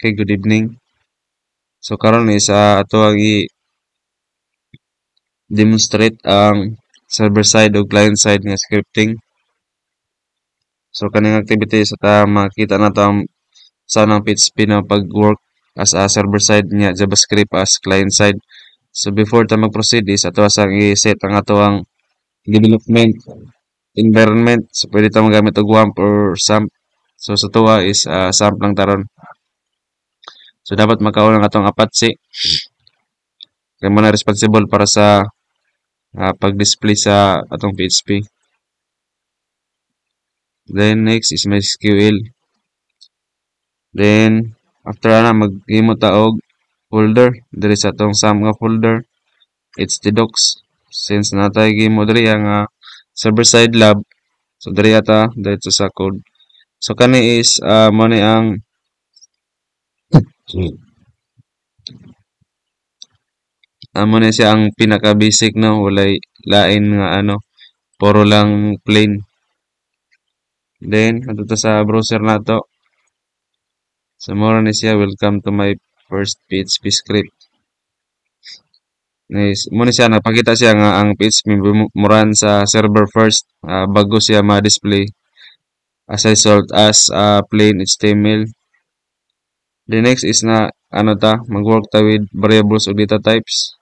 Okay, good evening. So karon is ato ang i-demonstrate ang server side o client side nga scripting. So kaning activity sa ta makita na to ang saan ang PHP na pag-work as a server side nga JavaScript as client side. So before ta mag-proceed is ato asang i-set ang ato ang development environment. So pwede ta magamit og WAMP or SAMP. So sa tuwa is SAMP lang taron. So dapat makaon ang atong Apache. Kaya mo na responsible para sa pag-display sa atong PHP. Then next is MySQL. Then after na mag-imo ta og folder diri sa atong SAM nga folder htdocs. Since natay gimo diri ang server side lab, so diri ata diretso sa code. So kani is mo ni ang amo na siya ang pinaka basic no, walay lain nga puro lang plain. Then adto sa browser nato. So more ni siya, welcome to my first PHP script. Nice. Mo ni siya napakita siya nga ang PHP muran sa server first bago siya ma-display as a result as plain HTML. The next is na mag-work ta with variables o data types.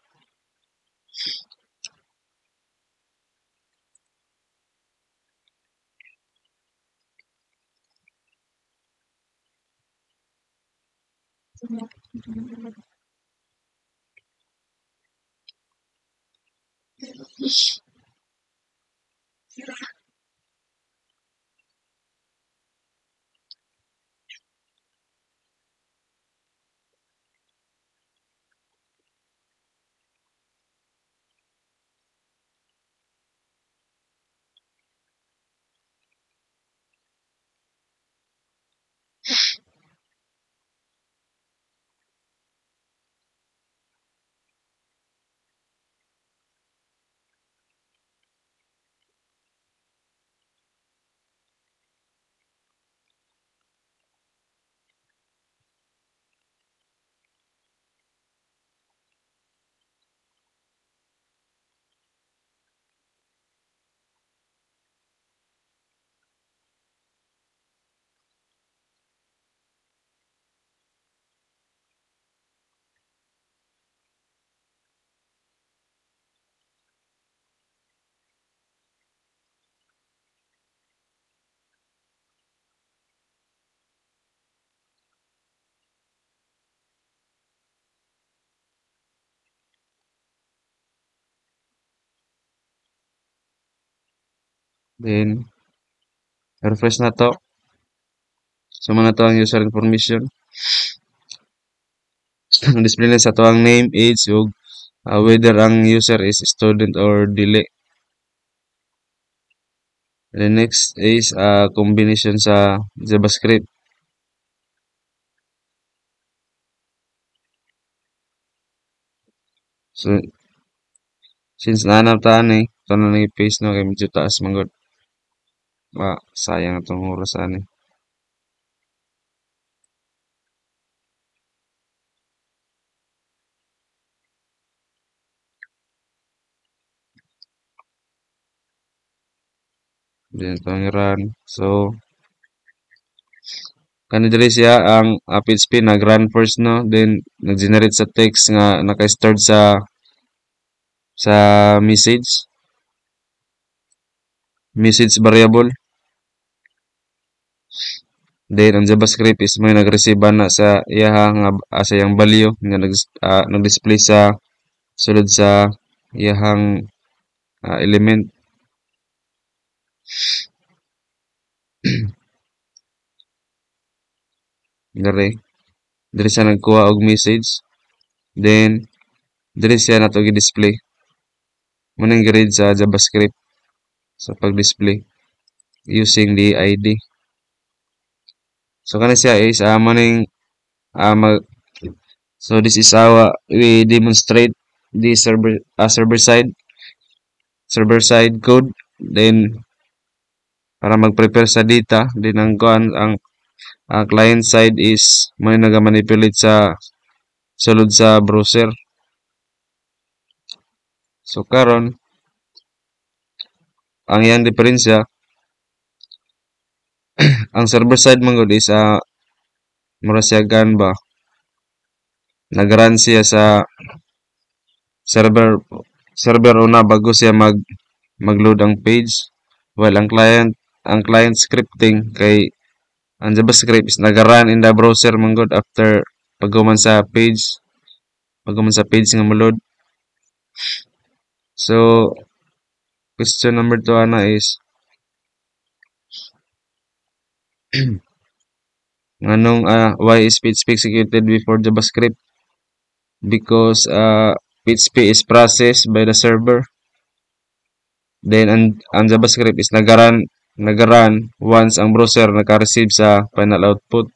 Then refresh na to. So man na to ang user information. Display na sa to ang name, age, ug whether ang user is student or dili. The next is combination sa JavaScript. So since naanap taan ito na nang i-paste no kay medyo taas manggod. Sayang itong oras ani. Then ito ang run. So kani diri siya ang PHP nag-run first no, then nag-generate sa text nga naka-stored sa message variable. Then ang JavaScript is may nag-receive na sa iyaha nga sa iyang value nga nag-display sa sulod sa iyahang element. Diri siya nagkuha og message. Then diri siya nato gi-display. Munang grid sa JavaScript sa pag-display using the ID. So kana siya is so this is how we demonstrate the server side code. Then para mag-prepare sa data, din ang Ang client side is may nagamanipulate sa sulod sa browser. So karon ang iyang diferensya, ang server side man gud is mura siya gan ba, nag-run siya sa server server una bago siya mag-load ang page, while ang client scripting kay ang JavaScript is nag-run in the browser man gud after paghuman sa page nga mo-load. So question number 2 ana is nganong why is PHP executed before JavaScript? Because PHP is processed by the server. Then ang JavaScript is nagaran once ang browser naka-receive sa final output.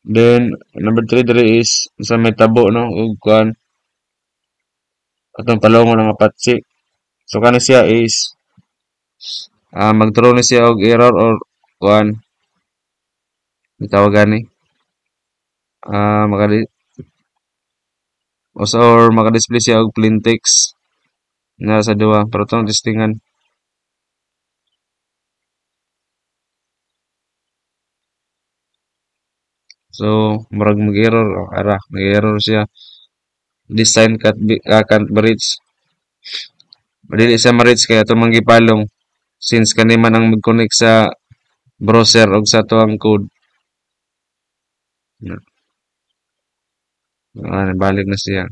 Then number 3 diri is sa may tabo no ug kuan atong palongon nga patsi. So kani siya is magturo ni siya og error or kuan gitawag gani ah makadi or maka-display siya og plain text na sa duwa pero tong testingan. So murag mag-error mag-error siya. Design can't be reached. Dili siya ma-reach kaya ato manggipalong since kani man ang mag-connect sa browser og sa tuang code. Balik na siya.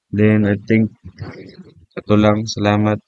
Then I think ito lang. Salamat.